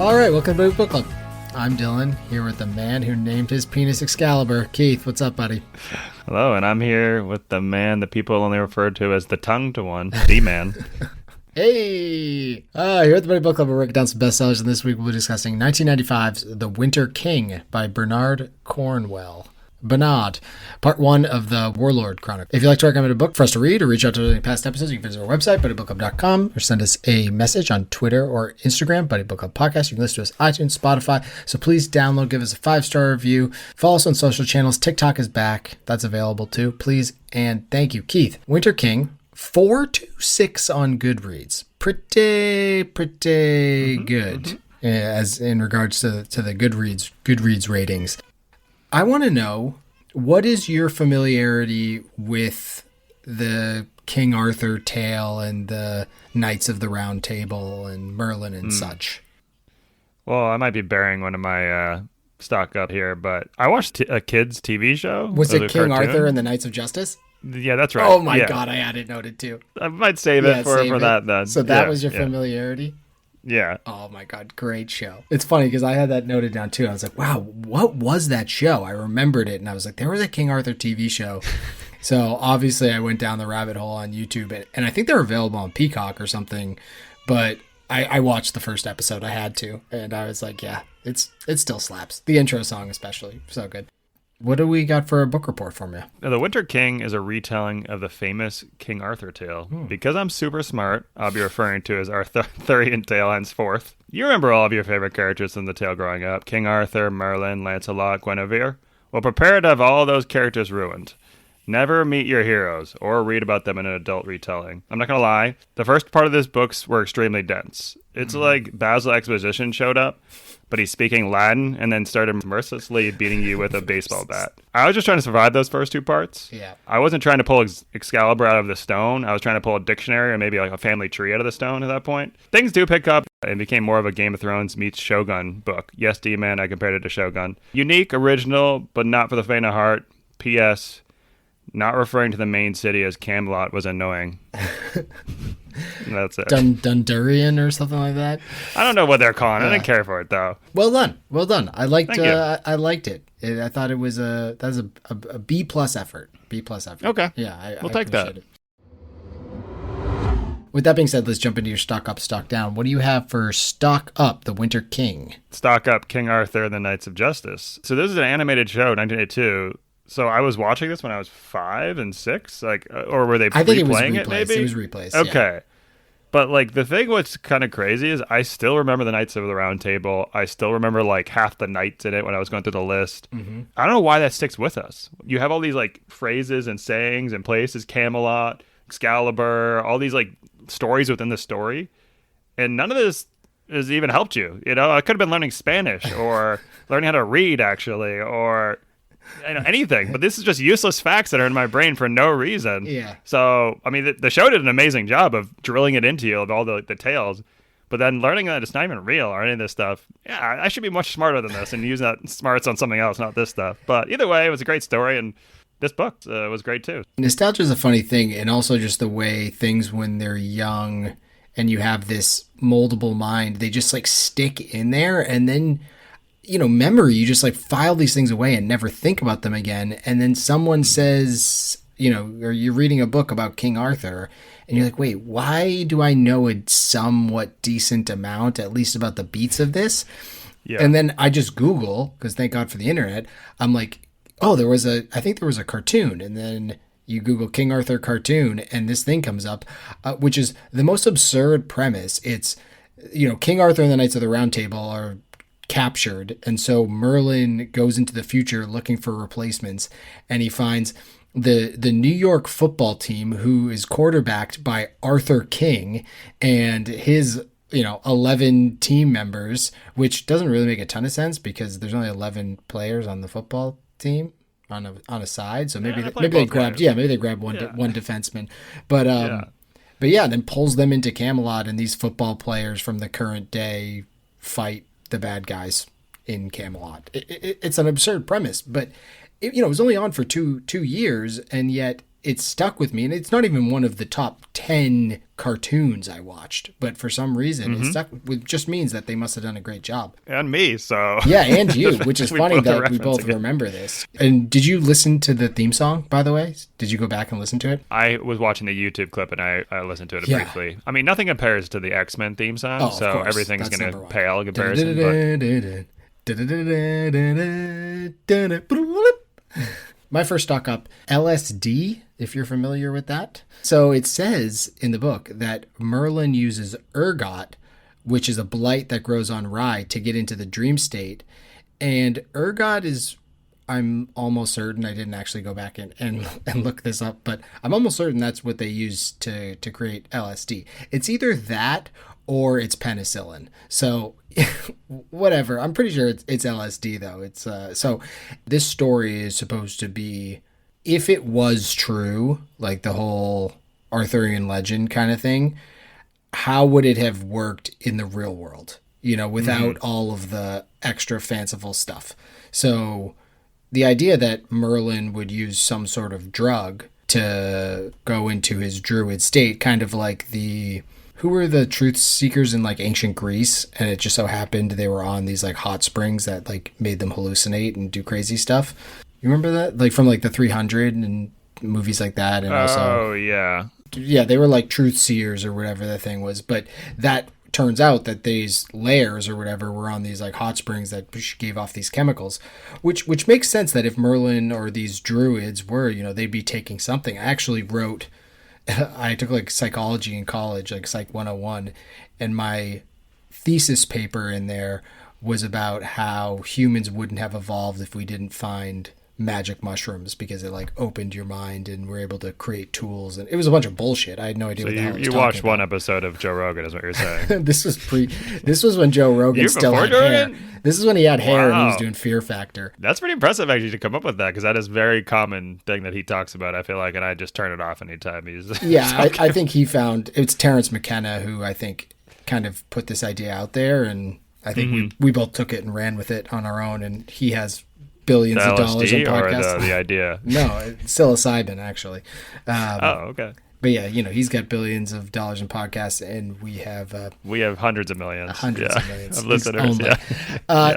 All right, welcome to Book Club. I'm Dylan, here with the man who named his penis Excalibur. Keith, what's up, buddy? Hello, and I'm here with the man that people only refer to as the tongued one, the man. Hey! Here at the Buddy Book Club, we're breaking down some bestsellers, and this week we'll be discussing 1995's The Winter King by Bernard Cornwell. Bernard, part one of the Warlord Chronicles. If you'd like to recommend a book for us to read or reach out to any past episodes, you can visit our website, buddybookclub.com, or send us a message on Twitter or Instagram, Buddy Book Club Podcast. You can listen to us on iTunes, Spotify, so please download, give us a 5-star review. Follow us on social channels. TikTok is back. That's available too. Please and thank you. Keith, Winter King, 4.26 on Goodreads. Pretty good, as in regards to the Goodreads ratings. I want to know, what is your familiarity with the King Arthur tale and the Knights of the Round Table and Merlin and such? Well, I might be bearing one of my stock up here, but I watched a kid's TV show. Was it King Arthur and the Knights of Justice? Yeah, that's right. Oh my God, I had it noted too. I might save it for that then. So that was your familiarity? Yeah. Oh my God, great show. It's funny because I had that noted down too. I was like, wow, what was that show? I remembered it and I was like, there was a King Arthur TV show. So obviously I went down the rabbit hole on YouTube and I think they're available on Peacock or something, but I watched the first episode. I had to, and I was like, yeah, it still slaps. The intro song especially, so good. What do we got for a book report from you? Now, The Winter King is a retelling of the famous King Arthur tale. Because I'm super smart, I'll be referring to as Arthurian tale henceforth. You remember all of your favorite characters in the tale growing up. King Arthur, Merlin, Lancelot, Guinevere. Well, prepare to have all those characters ruined. Never meet your heroes or read about them in an adult retelling. I'm not going to lie, the first part of this books were extremely dense. It's like Basil Exposition showed up, but he's speaking Latin and then started mercilessly beating you with a baseball bat. I was just trying to survive those first two parts. Yeah. I wasn't trying to pull Excalibur out of the stone. I was trying to pull a dictionary or maybe like a family tree out of the stone at that point. Things do pick up and became more of a Game of Thrones meets Shogun book. Yes, D-Man, I compared it to Shogun. Unique, original, but not for the faint of heart. P.S. Not referring to the main city as Camelot was annoying. That's it. Dundurian or something like that. I don't know what they're calling it. I didn't care for it though. Well done. I liked. I liked it. I thought it was a B+ effort. B+ effort. Okay. Yeah, we'll take that. It. With that being said, let's jump into your stock up, stock down. What do you have for stock up, The Winter King? Stock up, King Arthur and the Knights of Justice. So this is an animated show, 1982. So I was watching this when I was 5 and 6, like, or were they replaying it? Maybe it was replays. Okay, yeah. But like the thing, what's kind of crazy is I still remember the Knights of the Round Table. I still remember like half the knights in it when I was going through the list. Mm-hmm. I don't know why that sticks with us. You have all these like phrases and sayings and places, Camelot, Excalibur, all these like stories within the story, and none of this has even helped you. You know, I could have been learning Spanish or learning how to read actually, or anything, but this is just useless facts that are in my brain for no reason. Yeah. So, I mean, the show did an amazing job of drilling it into you of all the tales, but then learning that it's not even real or any of this stuff. Yeah, I should be much smarter than this and use that smarts on something else, not this stuff. But either way, it was a great story, and this book was great too. Nostalgia is a funny thing, and also just the way things when they're young and you have this moldable mind, they just like stick in there, and then memory, you just like file these things away and never think about them again. And then someone says, or you're reading a book about King Arthur and you're like, wait, why do I know a somewhat decent amount, at least about the beats of this? Yeah. And then I just Google, because thank God for the internet. I'm like, oh, I think there was a cartoon. And then you Google King Arthur cartoon and this thing comes up, which is the most absurd premise. It's, King Arthur and the Knights of the Round Table are captured, and so Merlin goes into the future looking for replacements, and he finds the New York football team, who is quarterbacked by Arthur King and his 11 team members, which doesn't really make a ton of sense because there's only 11 players on the football team on a side, so maybe they grabbed one defenseman, but then pulls them into Camelot, and these football players from the current day fight the bad guys in Camelot. It's an absurd premise, but it was only on for two years, and yet it stuck with me. And it's not even one of the top 10 cartoons I watched, but for some reason it stuck with, just means that they must have done a great job. And me, so. Yeah, and you, which is funny that we both remember this. And did you listen to the theme song, by the way? Did you go back and listen to it? I was watching the YouTube clip and I listened to it briefly. I mean, nothing compares to the X-Men theme song, so everything's going to pale in comparison. My first stock up, LSD, if you're familiar with that. So it says in the book that Merlin uses ergot, which is a blight that grows on rye, to get into the dream state. And ergot is, I'm almost certain, I didn't actually go back and look this up, but I'm almost certain that's what they use to create LSD. It's either that or it's penicillin. So whatever. I'm pretty sure it's LSD though. It's so this story is supposed to be, if it was true, like the whole Arthurian legend kind of thing, how would it have worked in the real world? You know, without all of the extra fanciful stuff. So the idea that Merlin would use some sort of drug to go into his druid state, kind of like who were the truth seekers in like ancient Greece, and it just so happened they were on these like hot springs that like made them hallucinate and do crazy stuff. You remember that? Like from like the 300 and movies like that. And also, yeah, they were like truth seers or whatever the thing was. But that turns out that these layers or whatever were on these like hot springs that gave off these chemicals, which makes sense that if Merlin or these druids were, you know, they'd be taking something. I actually wrote, I took like psychology in college, like Psych 101, and my thesis paper in there was about how humans wouldn't have evolved if we didn't find magic mushrooms, because it like opened your mind and we're able to create tools, and it was a bunch of bullshit. I had no idea what the hell I was you talking watched about. one episode of Joe Rogan is what you're saying. This was when Joe Rogan still had hair. This is when he had hair and he was doing Fear Factor. That's pretty impressive actually to come up with that, because that is a very common thing that he talks about, I feel like, and I just turn it off anytime he's I think he found, it's Terrence McKenna who I think kind of put this idea out there, and I think we both took it and ran with it on our own, and he has billions of dollars on podcasts. Or the idea? No, psilocybin, actually. Okay. But yeah, you know, he's got billions of dollars in podcasts, and we have hundreds of millions. Hundreds of millions of listeners.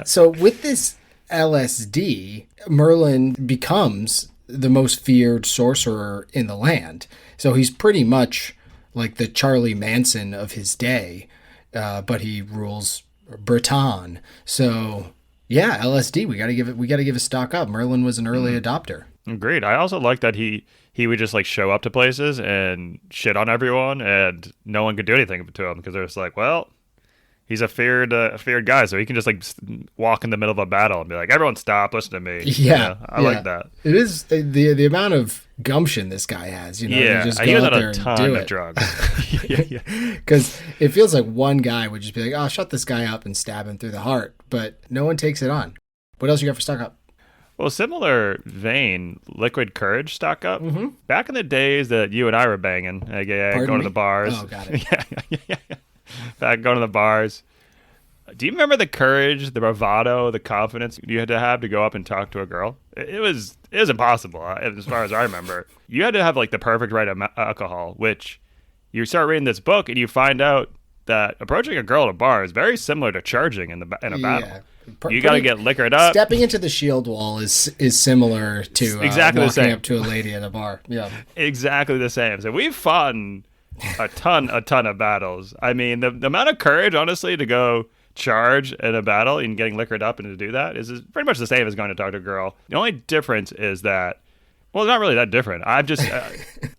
So with this LSD, Merlin becomes the most feared sorcerer in the land. So he's pretty much like the Charlie Manson of his day, but he rules Britain. So yeah, LSD, we gotta give a stock up. Merlin was an early adopter. Agreed. I also like that he would just like show up to places and shit on everyone, and no one could do anything to him, because they're just like, well, he's a feared guy, so he can just like walk in the middle of a battle and be like, everyone stop, listen to me. Yeah, I like that. It is the amount of gumption this guy has. You know, yeah, to just he go was out on there a and ton do of it. drugs. Yeah. Because it feels like one guy would just be like, oh, shut this guy up and stab him through the heart, but no one takes it on. What else you got for stock up? Well, similar vein, Liquid Courage stock up. Mm-hmm. Back in the days that you and I were banging, aka going to the bars. Oh, got it. Yeah. Back going to the bars. Do you remember the courage, the bravado, the confidence you had to have to go up and talk to a girl? It was impossible, as far as I remember. You had to have like the perfect right of alcohol, which you start reading this book and you find out that approaching a girl at a bar is very similar to charging in a battle. Yeah. You got to get liquored up. Stepping into the shield wall is similar to exactly the same. Up to a lady at a bar. Yeah, exactly the same. So we've fought a ton of battles. I mean, the amount of courage, honestly, to go charge in a battle and getting liquored up and to do that is pretty much the same as going to talk to a girl. The only difference is that, well, it's not really that different. I've just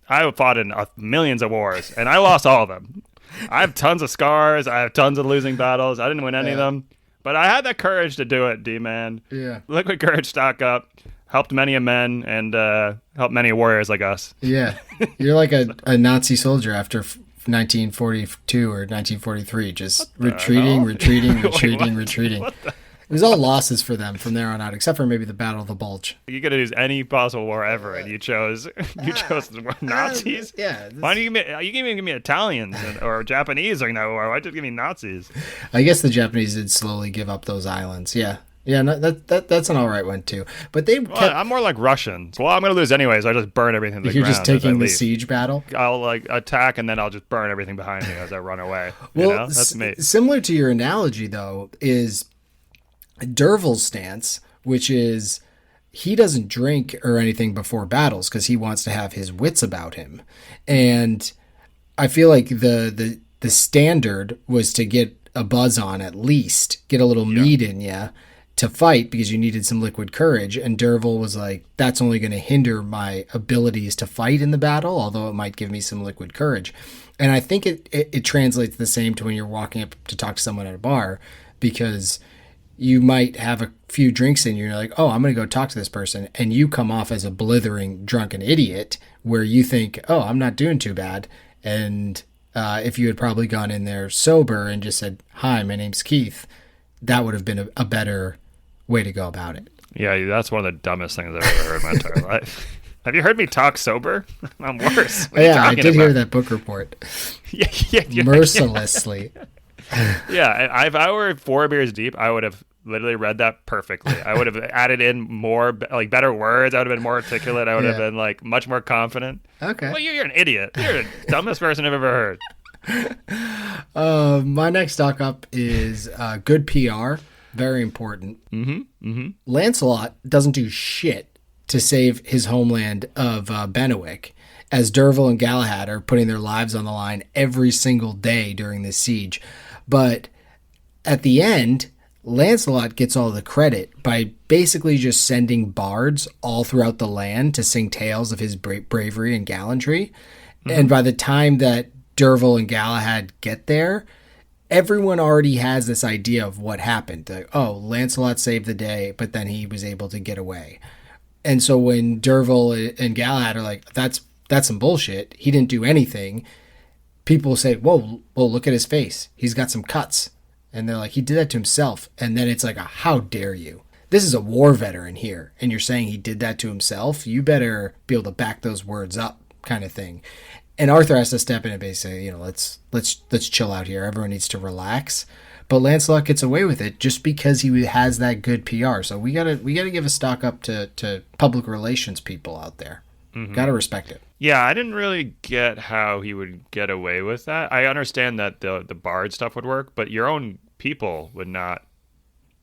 I fought in millions of wars and I lost all of them. I have tons of scars. I have tons of losing battles. I didn't win any of them. But I had that courage to do it, D-man. Yeah. Liquid Courage stock up. Helped many a men and helped many warriors like us. Yeah. You're like a Nazi soldier after 1942 or 1943. Just retreating. It was all losses for them from there on out, except for maybe the Battle of the Bulge. You could have used any possible war ever, and you chose Nazis. Yeah. Why do you can even give me Italians or Japanese during that war? Why just give me Nazis? I guess the Japanese did slowly give up those islands. Yeah. Yeah, no, that's an all right one too. But they Well, I'm more like Russian. Well, I'm going to lose anyway, so I just burn everything to the you're ground. just taking the leave. siege battle. I'll like attack and then I'll just burn everything behind me as I run away. Well, That's me. Similar to your analogy though is Derval's stance, which is he doesn't drink or anything before battles because he wants to have his wits about him. And I feel like the standard was to get a buzz on, at least get a little meat in you to fight because you needed some liquid courage. And Derval was like, that's only going to hinder my abilities to fight in the battle, although it might give me some liquid courage. And I think it translates the same to when you're walking up to talk to someone at a bar, because you might have a few drinks in you and you're like, oh, I'm going to go talk to this person. And you come off as a blithering drunken idiot where you think, oh, I'm not doing too bad. And if you had probably gone in there sober and just said, hi, my name's Keith, that would have been a better way to go about it. Yeah, that's one of the dumbest things I've ever heard in my entire life. Have you heard me talk sober? I'm worse. Yeah, I did hear that book report. yeah. Mercilessly. Yeah, if I were 4 beers deep, I would have literally read that perfectly. I would have added in more, like, better words. I would have been more articulate. I would have been, like, much more confident. Okay. Well, you're an idiot. You're the dumbest person I've ever heard. My next stock up is good PR. Very important. Lancelot doesn't do shit to save his homeland of Benwick, as Derval and Galahad are putting their lives on the line every single day during this siege. But at the end, Lancelot gets all the credit by basically just sending bards all throughout the land to sing tales of his bravery and gallantry. And by the time that Derval and Galahad get there, everyone already has this idea of what happened. Like, oh, Lancelot saved the day, but then he was able to get away. And so when Derval and Galahad are like, that's some bullshit, he didn't do anything, people say, whoa, look at his face. He's got some cuts. And they're like, he did that to himself. And then it's like, how dare you? This is a war veteran here, and you're saying he did that to himself? You better be able to back those words up, kind of thing. And Arthur has to step in and basically say, let's chill out here. Everyone needs to relax. But Lancelot gets away with it just because he has that good PR. So we gotta give a stock up to public relations people out there. Gotta respect it. Yeah, I didn't really get how he would get away with that. I understand that the bard stuff would work, but your own people would not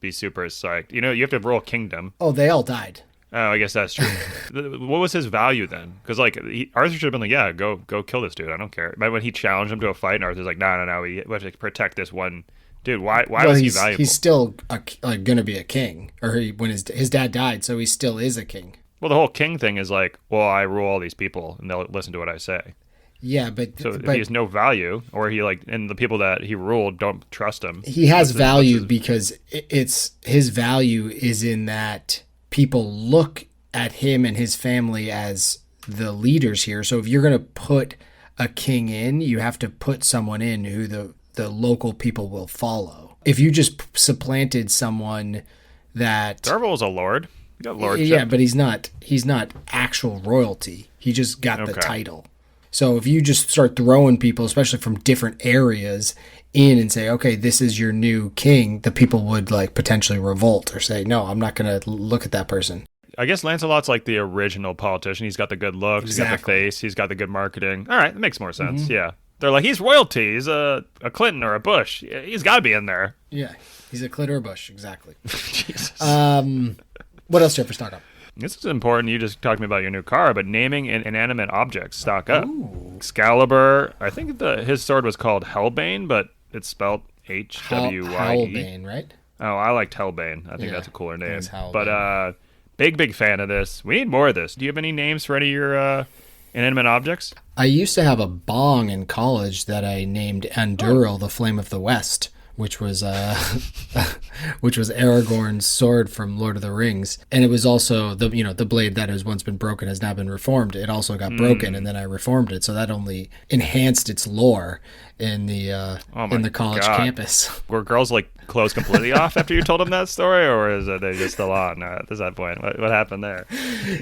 be super psyched. You know, you have to rule a kingdom. Oh, they all died. Oh, I guess that's true. What was his value then? Because like Arthur should have been like, yeah, go kill this dude. I don't care. But when he challenged him to a fight, and Arthur's like, no, we have to protect this one dude. Why was he valuable? He's still going to be a king, or when his dad died, so he still is a king. Well, the whole king thing is like, well, I rule all these people, and they'll listen to what I say. Yeah, but if he has no value, or and the people that he ruled don't trust him. He has value because his value is in that people look at him and his family as the leaders here. So if you're going to put a king in, you have to put someone in who the local people will follow. If you just supplanted someone that Derval is a lord. He got lordship. Yeah, but he's not actual royalty. He just got the title. So if you just start throwing people, especially from different areas, in and say, okay, this is your new king, the people would like potentially revolt or say, no, I'm not going to look at that person. I guess Lancelot's like the original politician. He's got the good looks, He's got the face, he's got the good marketing. All right, that makes more sense. Yeah. They're like, he's royalty. He's a Clinton or a Bush. He's got to be in there. Yeah, he's a Clinton or a Bush, exactly. Jesus. What else do you have for stock up? This is important. You just talked to me about your new car, but naming inanimate objects, stock up. Ooh. Excalibur. I think his sword was called Hellbane, but it's spelled Hwye. Hellbane, right? Oh, I liked Hellbane. I think that's a cooler name. But big fan of this. We need more of this. Do you have any names for any of your inanimate objects? I used to have a bong in college that I named Anduril, the Flame of the West, which was Aragorn's sword from Lord of the Rings, and it was also the blade that has once been broken has now been reformed. It also got broken, and then I reformed it, so that only enhanced its lore in the college campus. Were girls like clothes completely off after you told them that story, or is it they just still on at that point? What happened there?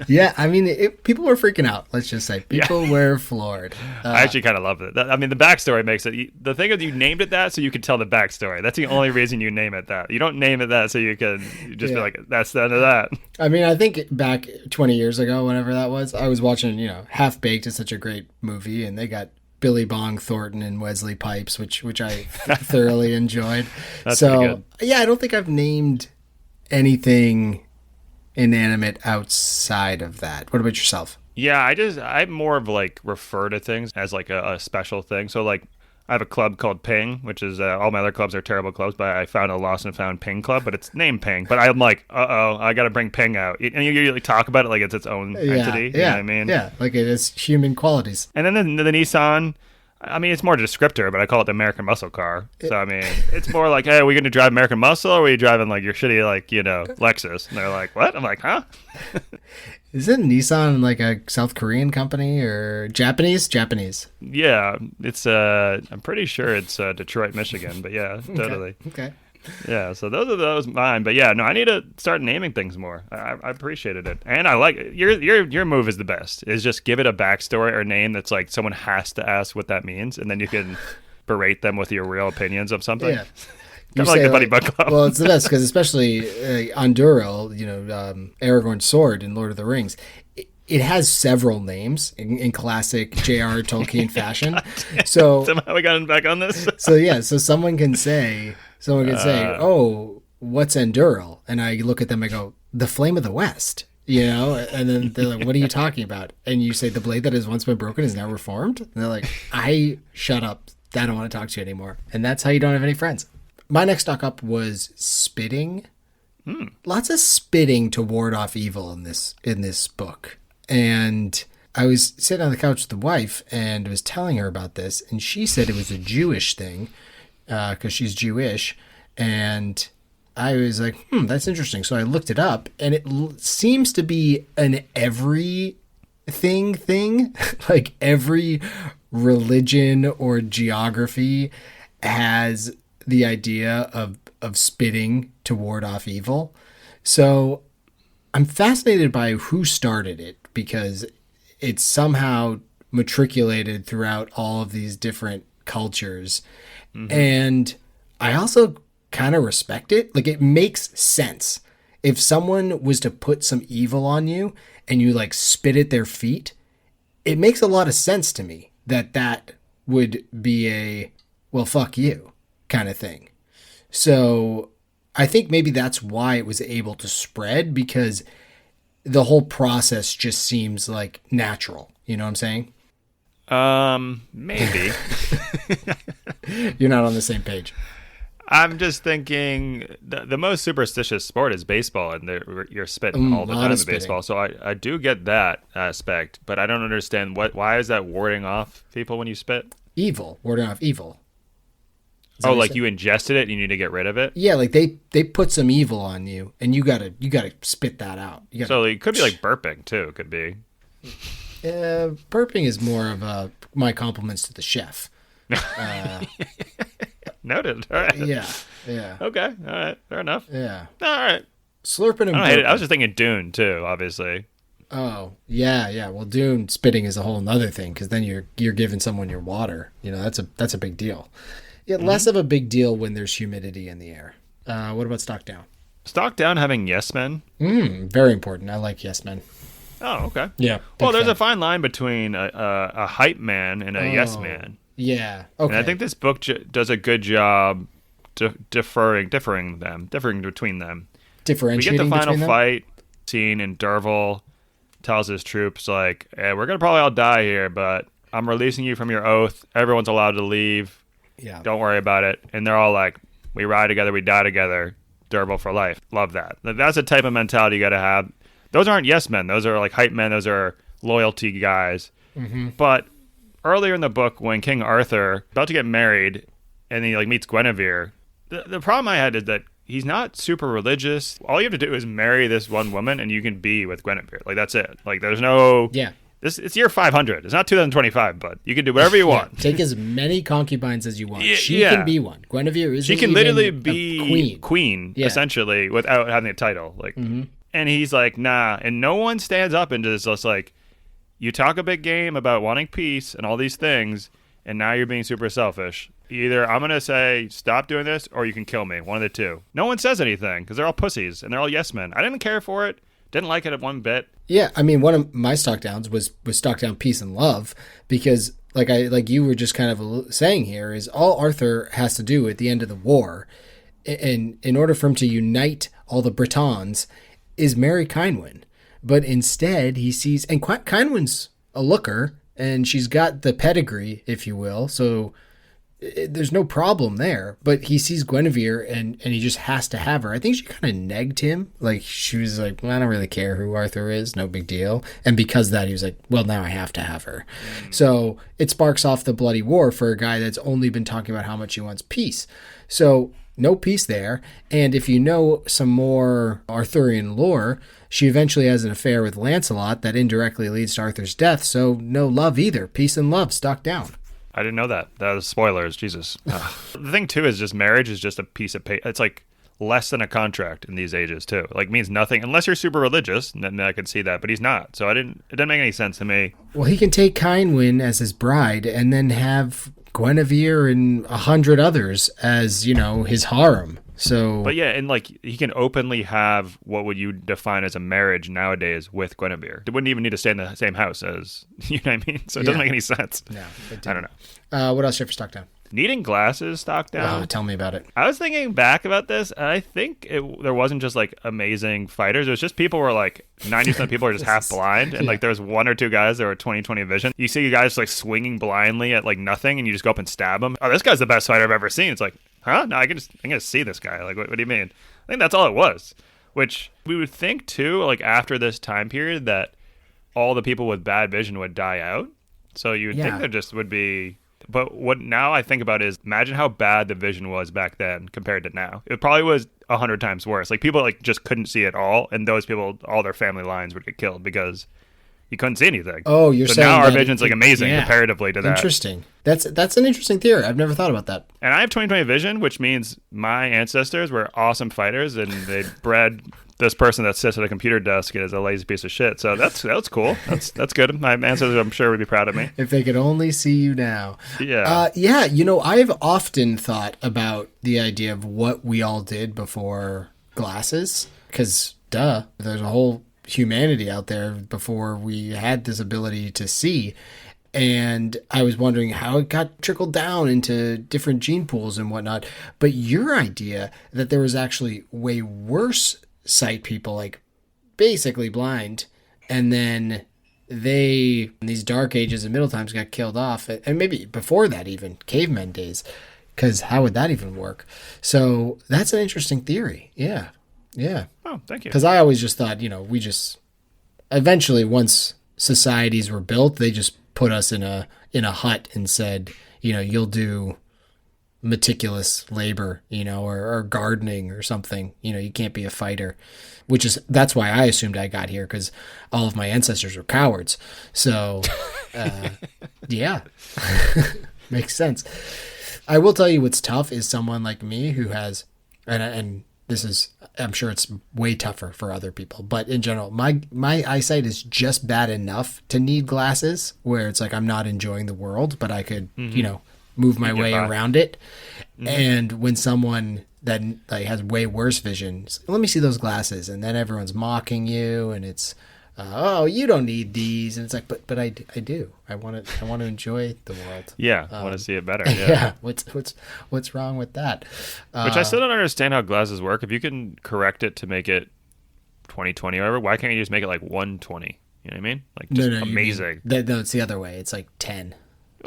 Yeah, I mean, people were freaking out. Let's just say people were floored. I actually kind of love it. I mean, the backstory makes it. The thing is, you named it that so you could tell the backstory. That's the only reason you name it that. You don't name it that so you can just be like, that's the end of that. I mean, I think back 20 years ago, whenever that was, I was watching, Half Baked is such a great movie, and they got Billy Bong Thornton and Wesley Pipes, which I thoroughly enjoyed. That's pretty good. Yeah, I don't think I've named anything inanimate outside of that. What about yourself? Yeah, I more of like refer to things as like a special thing. So like I have a club called Ping, which is all my other clubs are terrible clubs, but I found a lost and found Ping club, but it's named Ping. But I'm like, I got to bring Ping out. And you like talk about it like it's its own entity. You know what I mean? Yeah, like it is human qualities. And then the Nissan, I mean, it's more a descriptor, but I call it the American muscle car. So, I mean, it's more like, hey, are we going to drive American muscle, or are we driving like your shitty, like, Lexus? And they're like, what? I'm like, huh? Isn't Nissan like a South Korean company or Japanese? Japanese. Yeah, it's I'm pretty sure it's Detroit, Michigan, but yeah, totally. Okay. Yeah, so those mine, but yeah, no, I need to start naming things more. I appreciated it, and I like it. Your move is the best. Is just give it a backstory or name that's like someone has to ask what that means, and then you can berate them with your real opinions of something. Yeah. Kind of like the Buddy Bug Club. Well, it's the best because especially Anduril, Aragorn's sword in Lord of the Rings, it has several names in classic J.R. Tolkien fashion. So somehow we got back on this. So someone can say, "Oh, what's Anduril?" And I look at them, I go, "The Flame of the West." And then they're like, "What are you talking about?" And you say, "The blade that has once been broken is now reformed." And they're like, shut up. I don't want to talk to you anymore. And that's how you don't have any friends. My next stock up was spitting. Lots of spitting to ward off evil in this book. And I was sitting on the couch with the wife and was telling her about this, and she said it was a Jewish thing because she's Jewish. And I was like, that's interesting. So I looked it up, and it seems to be an everything thing. Like every religion or geography has the idea of spitting to ward off evil. So I'm fascinated by who started it, because it's somehow matriculated throughout all of these different cultures. Mm-hmm. And I also kind of respect it. Like, it makes sense. If someone was to put some evil on you and you like spit at their feet, it makes a lot of sense to me that would be a, well, fuck you kind of thing. So I think maybe that's why it was able to spread, because the whole process just seems like natural. You know what I'm saying? Maybe. You're not on the same page. I'm just thinking the most superstitious sport is baseball, and you're spitting all the time in baseball. So I do get that aspect, but I don't understand why is that warding off people when you spit? Evil, warding off evil. Oh, like you ingested it and you need to get rid of it? Yeah, like they put some evil on you and you gotta spit that out. So it could be like burping too. It could be. Burping is more of my compliments to the chef. Noted. All right. Yeah. Okay. All right. Fair enough. Yeah. All right. Slurping and I burping. I was just thinking Dune too, obviously. Oh, yeah. Well, Dune spitting is a whole nother thing, because then you're giving someone your water. That's a big deal. Yeah, less of a big deal when there's humidity in the air. What about stock down? Stock down having yes men? Very important. I like yes men. Oh, okay. Yeah. Well, there's a fine line between a hype man and a yes man. Yeah. Okay. And I think this book does a good job differing between them. Differentiating. We get the final them? fight scene, and Derval tells his troops, like, hey, we're going to probably all die here, but I'm releasing you from your oath. Everyone's allowed to leave. Yeah. Don't worry about it. And they're all like, we ride together, we die together. Derval for life. Love that. That's the type of mentality you got to have. Those aren't yes men. Those are like hype men. Those are loyalty guys. Mm-hmm. But earlier in the book, when King Arthur about to get married and he like meets Guinevere, the problem I had is that he's not super religious. All you have to do is marry this one woman and you can be with Guinevere. Like, that's it. Like, there's no It's year 500. It's not 2025, but you can do whatever you want. Take as many concubines as you want. She yeah. can be one. Guinevere is She can literally be queen yeah. essentially, without having a title. Like, and he's like, nah. And no one stands up and just like, you talk a big game about wanting peace and all these things, and now you're being super selfish. Either I'm going to say, stop doing this, or you can kill me. One of the two. No one says anything because they're all pussies and they're all yes men. I didn't care for it. Didn't like it at one bit. Yeah, I mean, one of my stock downs was stock down peace and love, because like you were just kind of saying here, is all Arthur has to do at the end of the war, and in order for him to unite all the Britons, is marry Cynwyn. But instead he sees, and Cynwyn's a looker, and she's got the pedigree, if you will, so there's no problem there. But he sees Guinevere and he just has to have her. I think she kind of negged him. Like, she was like, well, I don't really care who Arthur is, no big deal. And because of that, he was like, well, now I have to have her. So it sparks off the bloody war for a guy that's only been talking about how much he wants peace. So no peace there. And if you know some more Arthurian lore, she eventually has an affair with Lancelot that indirectly leads to Arthur's death. So no love either. Peace and love, stock down. I didn't know that. That was spoilers. Jesus. The thing, too, is just marriage is just a piece of paper. It's like less than a contract in these ages, too. Like, means nothing unless you're super religious. And then I could see that. But he's not. So it didn't make any sense to me. Well, he can take Cynwyn as his bride and then have Guinevere and 100 others as, his harem. So, but yeah, and like he can openly have what would you define as a marriage nowadays with Guinevere. They wouldn't even need to stay in the same house as, you know what I mean? So it doesn't make any sense. No, I don't know. What else you have for stock down? Needing glasses stock down. Oh, tell me about it. I was thinking back about this, and I think there wasn't just like amazing fighters. It was just people were like 90% of people are just half blind, and like there was one or two guys that were 20/20 vision. You see guys like swinging blindly at like nothing, and you just go up and stab them. Oh, this guy's the best fighter I've ever seen. It's like, huh? No, I can just see this guy. Like, what do you mean? I think that's all it was. Which we would think too, like after this time period, that all the people with bad vision would die out. So you would think there just would be. But what now I think about is, imagine how bad the vision was back then compared to now. It probably was 100 times worse. Like people like just couldn't see at all, and those people, all their family lines would get killed because you couldn't see anything. Oh, you're saying now our vision's like amazing comparatively to that. Interesting. That's an interesting theory. I've never thought about that. And I have 20/20 vision, which means my ancestors were awesome fighters, and they bred this person that sits at a computer desk and is a lazy piece of shit. So that's cool. That's good. My ancestors, I'm sure, would be proud of me. If they could only see you now. Yeah. I've often thought about the idea of what we all did before glasses, because there's a whole humanity out there before we had this ability to see. And I was wondering how it got trickled down into different gene pools and whatnot. But your idea that there was actually way worse sight people, like basically blind, and then they, in these dark ages and middle times, got killed off, and maybe before that even, cavemen days, because how would that even work? So that's an interesting theory. Yeah. Oh, thank you. Because I always just thought, we just eventually, once societies were built, they just put us in a hut and said, you'll do meticulous labor, or gardening or something. You can't be a fighter, that's why I assumed I got here, because all of my ancestors were cowards. So, yeah, makes sense. I will tell you what's tough is someone like me who has, and this is, I'm sure it's way tougher for other people, but in general, my eyesight is just bad enough to need glasses, where it's like I'm not enjoying the world, but I could, move my way around it. And when someone that like has way worse vision, let me see those glasses, and then everyone's mocking you, and it's you don't need these, and it's like, but I do. I want to enjoy the world. Yeah, I want to see it better. Yeah. What's wrong with that? Which I still don't understand how glasses work. If you can correct it to make it 20/20 or whatever, why can't you just make it like 1/20? You know what I mean? Like just amazing. No, it's the other way. It's like 10.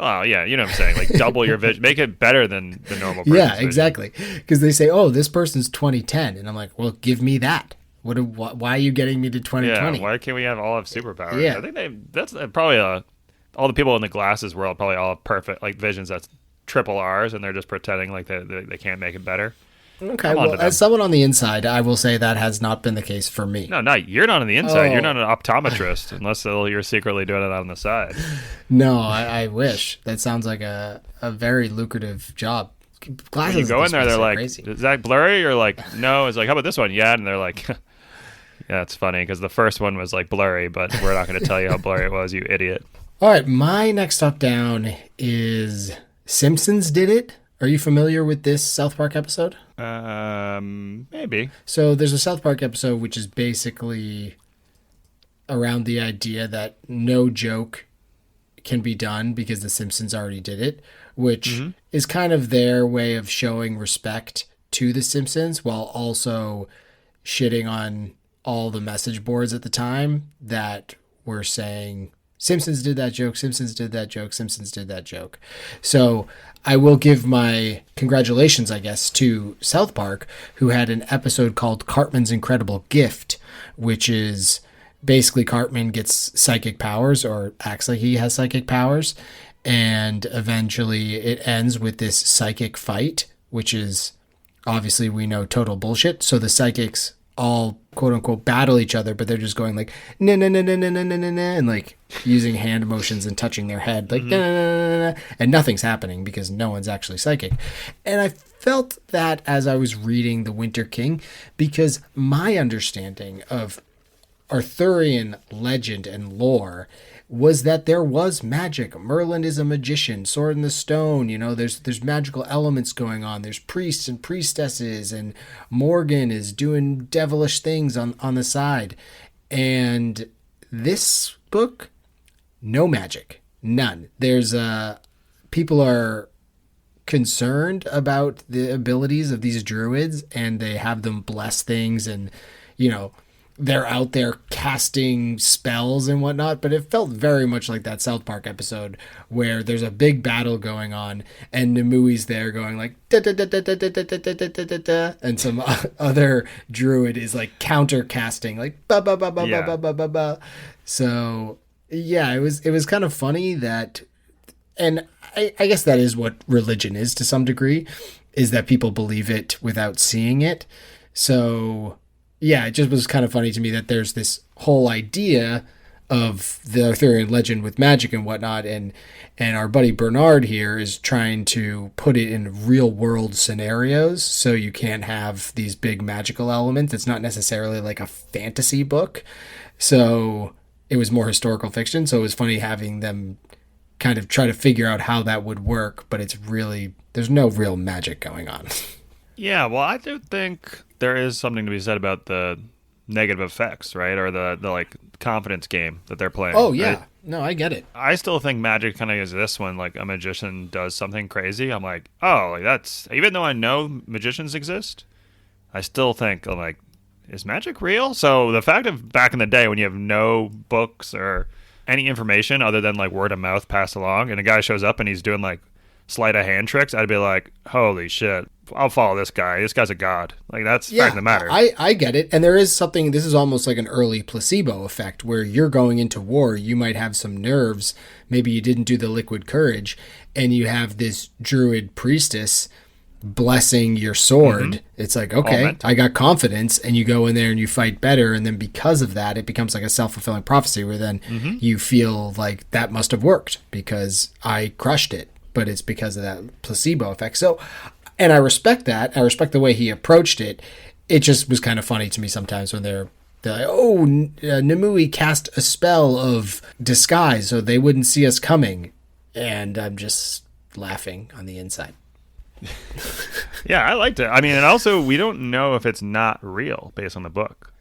Oh, yeah, you know what I'm saying? Like double your vision. Make it better than the normal person. Yeah, exactly. Because they say, this person's 20/10. And I'm like, well, give me that. Why are you getting me to 20/20? Yeah, why can't we all have superpowers? Yeah. I think that's probably all the people in the glasses world probably all have perfect like visions that's triple R's, and they're just pretending like they can't make it better. Okay, I'm onto well, them. as someone on the inside, I will say that has not been the case for me. No, you're not on the inside. Oh. You're not an optometrist unless you're secretly doing it on the side. No, I wish. That sounds like a very lucrative job. Glasses. When you go in there, they're like, crazy. "Is that blurry?" You're like, "No." It's like, "How about this one?" Yeah, and they're like, "Yeah, it's funny because the first one was like blurry, but we're not going to tell you how blurry it was, you idiot." All right, my next up down is Simpsons Did It. Are you familiar with this South Park episode? Maybe. So there's a South Park episode which is basically around the idea that no joke can be done because the Simpsons already did it, which is kind of their way of showing respect to the Simpsons while also shitting on all the message boards at the time that were saying Simpsons did that joke, Simpsons did that joke, Simpsons did that joke. So I will give my congratulations, I guess, to South Park, who had an episode called Cartman's Incredible Gift, which is basically Cartman gets psychic powers or acts like he has psychic powers. And eventually it ends with this psychic fight, which is obviously we know total bullshit. So the psychics all quote unquote battle each other, but they're just going like na na na na na na na na, and like using hand motions and touching their head like na na na na, and nothing's happening because no one's actually psychic. And I felt that as I was reading The Winter King, because my understanding of Arthurian legend and lore was that there was magic. Merlin is a magician, Sword in the Stone, there's magical elements going on. There's priests and priestesses, and Morgan is doing devilish things on the side. And this book, no magic, none. There's people are concerned about the abilities of these druids, and they have them bless things, and they're out there casting spells and whatnot, but it felt very much like that South Park episode where there's a big battle going on and Nimui's there going like da da da da da da da da da da da da, and some other druid is like counter casting like ba ba ba ba ba ba ba ba ba. So yeah, it was kind of funny that, and I guess that is what religion is to some degree, is that people believe it without seeing it. So yeah, it just was kind of funny to me that there's this whole idea of the Arthurian legend with magic and whatnot, and our buddy Bernard here is trying to put it in real world scenarios, so you can't have these big magical elements. It's not necessarily like a fantasy book, so it was more historical fiction. So it was funny having them kind of try to figure out how that would work, but there's no real magic going on. Yeah, well, I do think there is something to be said about the negative effects, right? Or the like confidence game that they're playing. Oh, yeah. Right? No, I get it. I still think magic kind of exists when like a magician does something crazy. I'm like, oh, like that's, even though I know magicians exist, I still think, I'm like, is magic real? So the fact of back in the day when you have no books or any information other than like word of mouth passed along, and a guy shows up and he's doing like sleight of hand tricks, I'd be like, holy shit, I'll follow this guy. This guy's a god. Like, that's the fact of the matter. I get it. And there is something, this is almost like an early placebo effect where you're going into war. You might have some nerves. Maybe you didn't do the liquid courage, and you have this druid priestess blessing your sword. It's like, okay, I got confidence, and you go in there and you fight better. And then because of that, it becomes like a self-fulfilling prophecy where then you feel like that must have worked because I crushed it. But it's because of that placebo effect. So, and I respect that. I respect the way he approached it. It just was kind of funny to me sometimes when they're like, oh, Nimue cast a spell of disguise so they wouldn't see us coming. And I'm just laughing on the inside. Yeah, I liked it. I mean, and also we don't know if it's not real based on the book.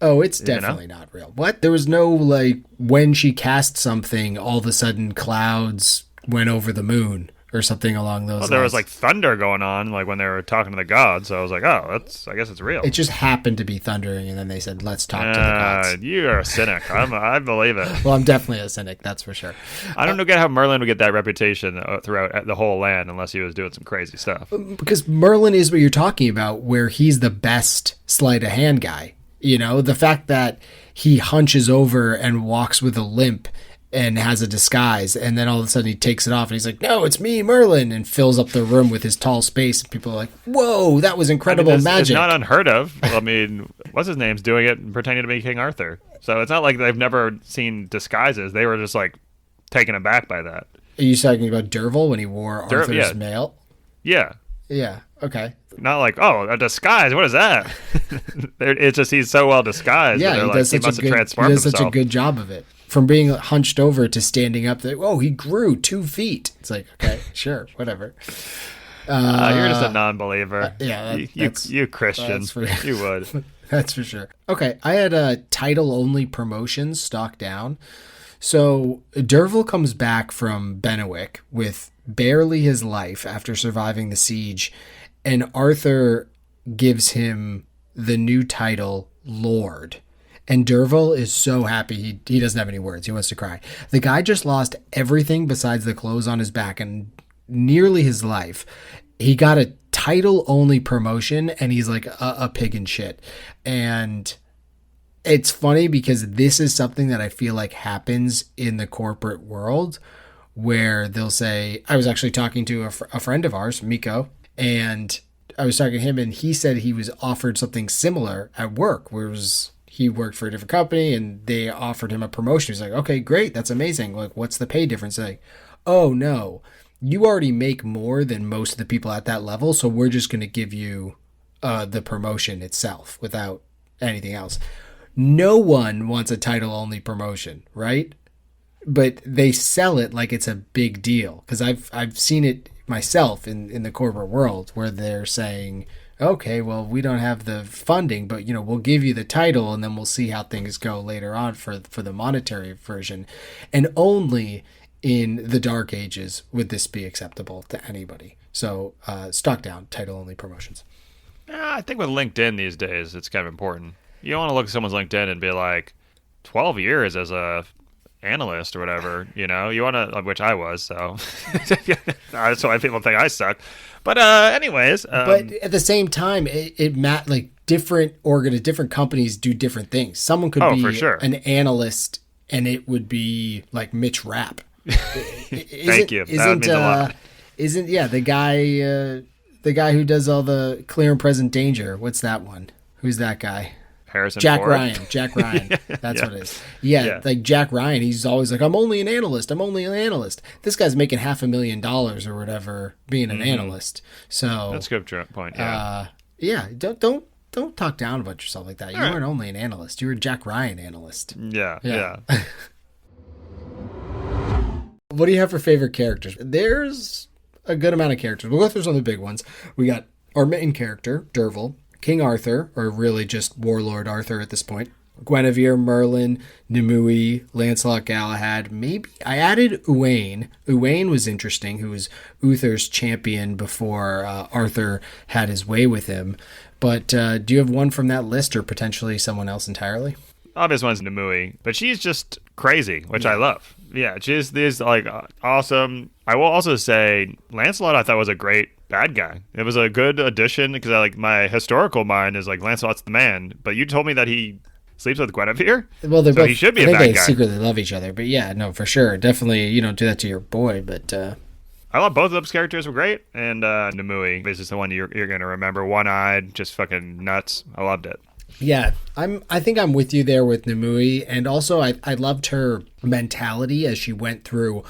Oh, it's definitely not real. What? There was no, like, when she cast something, all of a sudden clouds went over the moon or something along those lines. There was like thunder going on, like when they were talking to the gods. So I was like, oh, I guess it's real. It just happened to be thundering, and then they said, let's talk to the gods. You're a cynic. I believe it. Well, I'm definitely a cynic, that's for sure. I don't get how Merlin would get that reputation throughout the whole land unless he was doing some crazy stuff. Because Merlin is what you're talking about, where he's the best sleight of hand guy. The fact that he hunches over and walks with a limp and has a disguise, and then all of a sudden he takes it off and he's like, no, it's me, Merlin, and fills up the room with his tall space, and people are like, whoa, that was incredible magic. It's not unheard of. I mean, what's his name's doing it and pretending to be King Arthur, so it's not like they've never seen disguises. They were just like taken aback by that. Are you talking about Derval when he wore Arthur's mail? Yeah, okay. Not like, oh, a disguise, what is that? It's just he's so well disguised. Yeah, he does such a good job of it. From being hunched over to standing up, he grew 2 feet. It's like, okay, sure, whatever. You're just a non-believer. You Christian. You would. That's for sure. Okay, I had title-only promotions stock down. So Derval comes back from Bennewick with barely his life after surviving the siege, and Arthur gives him the new title, Lord. And Derval is so happy he doesn't have any words. He wants to cry. The guy just lost everything besides the clothes on his back and nearly his life. He got a title-only promotion, and he's like a pig in shit. And it's funny because this is something that I feel like happens in the corporate world, where they'll say, I was actually talking to a friend of ours, Miko, and I was talking to him, and he said he was offered something similar at work, where he worked for a different company and they offered him a promotion. He's like, okay, great. That's amazing. Like, what's the pay difference? Like, oh no, you already make more than most of the people at that level. So we're just going to give you the promotion itself without anything else. No one wants a title only promotion, right? But they sell it like it's a big deal. Cause I've seen it myself in the corporate world where they're saying, okay, well, we don't have the funding, but we'll give you the title and then we'll see how things go later on for the monetary version. And only in the dark ages would this be acceptable to anybody. So stock down, title only promotions. I think with LinkedIn these days, it's kind of important. You don't want to look at someone's LinkedIn and be like, 12 years as a analyst or whatever, you want to, which I was, so that's why people think I suck. But anyways, but at the same time, different companies do different things. Someone could be for sure. an analyst, and it would be like Mitch Rapp. Thank you. That would mean a lot. Isn't the guy who does all the Clear and Present Danger? What's that one? Who's that guy? Harrison Jack Ford. Ryan. That's what it is. Yeah, like Jack Ryan, he's always like, I'm only an analyst. This guy's making $500,000 or whatever being an analyst. So that's a good point. Don't talk down about yourself like that. You weren't only an analyst. You were a Jack Ryan analyst. Yeah. What do you have for favorite characters? There's a good amount of characters. We'll go through some of the big ones. We got our main character, Derval, King Arthur, or really just Warlord Arthur at this point, Guinevere, Merlin, Nimue, Lancelot, Galahad. Maybe I added Uwain. Uwain was interesting, who was Uther's champion before Arthur had his way with him. But do you have one from that list, or potentially someone else entirely? Obvious one's Nimue, but she's just crazy, which I love. Yeah, she's this like awesome. I will also say Lancelot I thought was a great bad guy. It was a good addition because my historical mind is like Lancelot's the man, but you told me that he sleeps with Guinevere. Well, they're both. He should be a bad guy. They secretly love each other, but yeah, no, for sure, definitely. You don't do that to your boy, but. I love both of those characters were great, and Nimue is just the one you're going to remember. One-eyed, just fucking nuts. I loved it. Yeah, I think I'm with you there with Nimue, and also I loved her mentality as she went through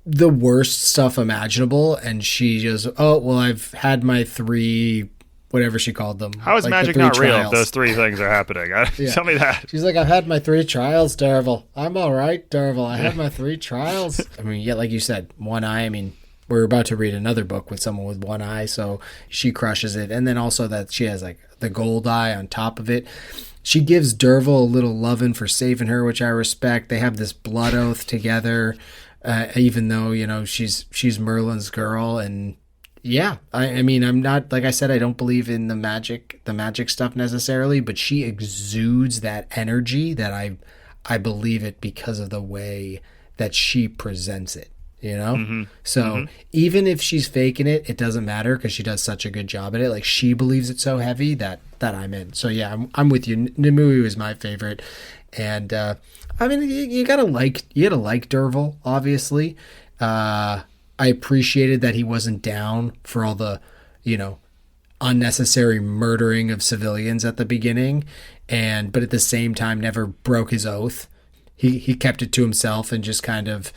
the worst stuff imaginable, and she just, I've had my 3, whatever she called them. How is magic not real if those 3 things are happening? Tell me that. She's like, I've had my 3 trials, Derval. I'm all right, Derval. I had my 3 trials. I mean, yeah, like you said, one eye. I mean, we're about to read another book with someone with one eye, so she crushes it. And then also that she has like the gold eye on top of it. She gives Derval a little loving for saving her, which I respect. They have this blood oath together, even though, she's Merlin's girl. And yeah, I mean, I'm not, like I said, I don't believe in the magic stuff necessarily, but she exudes that energy that I believe it because of the way that she presents it. So even if she's faking it, it doesn't matter because she does such a good job at it. Like, she believes it so heavy that I'm in. So yeah, I'm with you. Nimue is my favorite. And I mean, you gotta like Dervil, obviously. I appreciated that he wasn't down for all the, you know, unnecessary murdering of civilians at the beginning, but at the same time never broke his oath. He kept it to himself and just kind of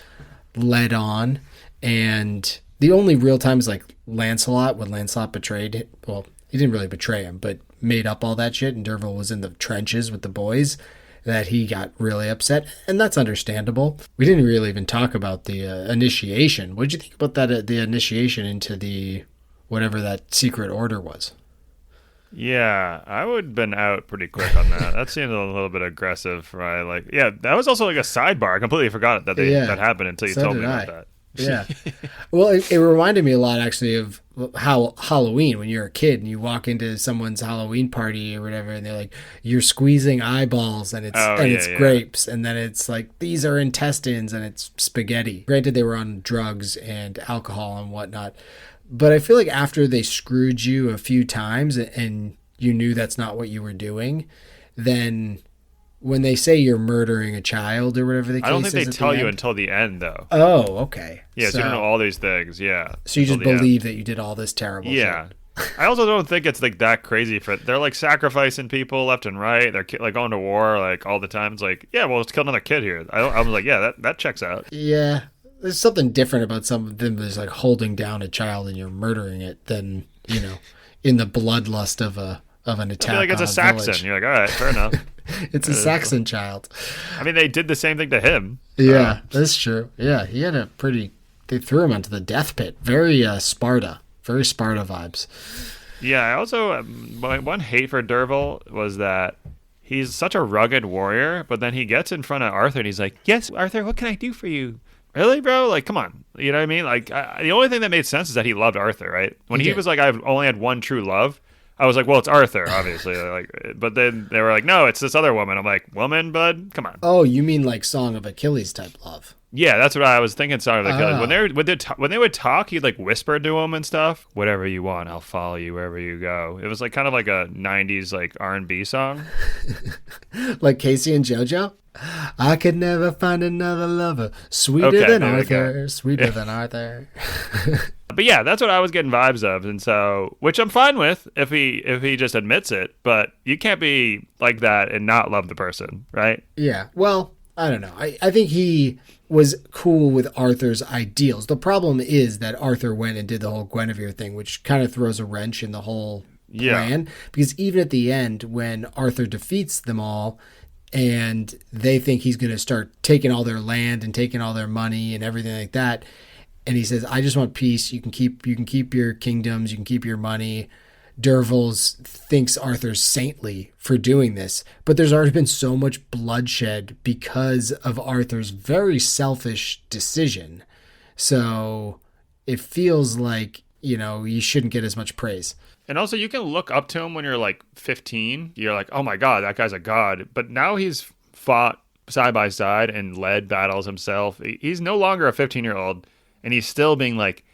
led on. And the only real times like Lancelot, when Lancelot betrayed, well, he didn't really betray him, but made up all that shit, and Dervil was in the trenches with the boys, that he got really upset, and that's understandable. We didn't really even talk about the initiation. What did you think about that? The initiation into the whatever that secret order was. Yeah, I would have been out pretty quick on that. That seemed a little bit aggressive, right? Like, yeah, that was also like a sidebar. I completely forgot that that happened until you told me about that. Yeah. Well, it reminded me a lot, actually, of how Halloween, when you're a kid and you walk into someone's Halloween party or whatever, and they're like, you're squeezing eyeballs and it's grapes, and then it's like, these are intestines and it's spaghetti. Granted, they were on drugs and alcohol and whatnot, but I feel like after they screwed you a few times and you knew that's not what you were doing, then when they say you're murdering a child or whatever the case is, I don't think they tell you until the end, though. Oh, okay. Yeah, so you don't know all these things, yeah. So you just believe that you did all this terrible shit. Yeah. I also don't think it's like that crazy. They're like sacrificing people left and right. They're like going to war like all the time. It's like, yeah, well, let's kill another kid here. I was like, yeah, that checks out. Yeah. There's something different about some of them that's like holding down a child and you're murdering it than, you know, in the bloodlust of an attack. I feel like it's a Saxon. Village. You're like, all right, fair enough. It's a Saxon child. I mean, they did the same thing to him. Yeah, that's true. Yeah, he had they threw him into the death pit. Very Sparta vibes. Yeah, I also, my one hate for Dervil was that he's such a rugged warrior, but then he gets in front of Arthur and he's like, yes, Arthur, what can I do for you? Really, bro? Like, come on. You know what I mean? Like, the only thing that made sense is that he loved Arthur, right? When he was like, I've only had one true love, I was like, well, it's Arthur, obviously. But then they were like, no, it's this other woman. I'm like, woman, bud? Come on. Oh, you mean like Song of Achilles type love? Yeah, that's what I was thinking. Song of Achilles. When they would talk, he'd like whisper to him and stuff. Whatever you want, I'll follow you wherever you go. It was like kind of like a '90s like R&B song, like Casey and JoJo. I could never find another lover sweeter than Arthur. Sweeter than Arthur. But yeah, that's what I was getting vibes of, and so, which I'm fine with if he just admits it. But you can't be like that and not love the person, right? Yeah. Well, I don't know. I think he was cool with Arthur's ideals. The problem is that Arthur went and did the whole Guinevere thing, which kind of throws a wrench in the whole plan. Because even at the end, when Arthur defeats them all, and they think he's going to start taking all their land and taking all their money and everything like that, and he says, I just want peace. You can keep your kingdoms. You can keep your money. Dervil thinks Arthur's saintly for doing this. But there's already been so much bloodshed because of Arthur's very selfish decision. So it feels like, you know, you shouldn't get as much praise. And also, you can look up to him when you're like 15. You're like, oh my God, that guy's a god. But now he's fought side by side and led battles himself. He's no longer a 15-year-old. And he's still being like,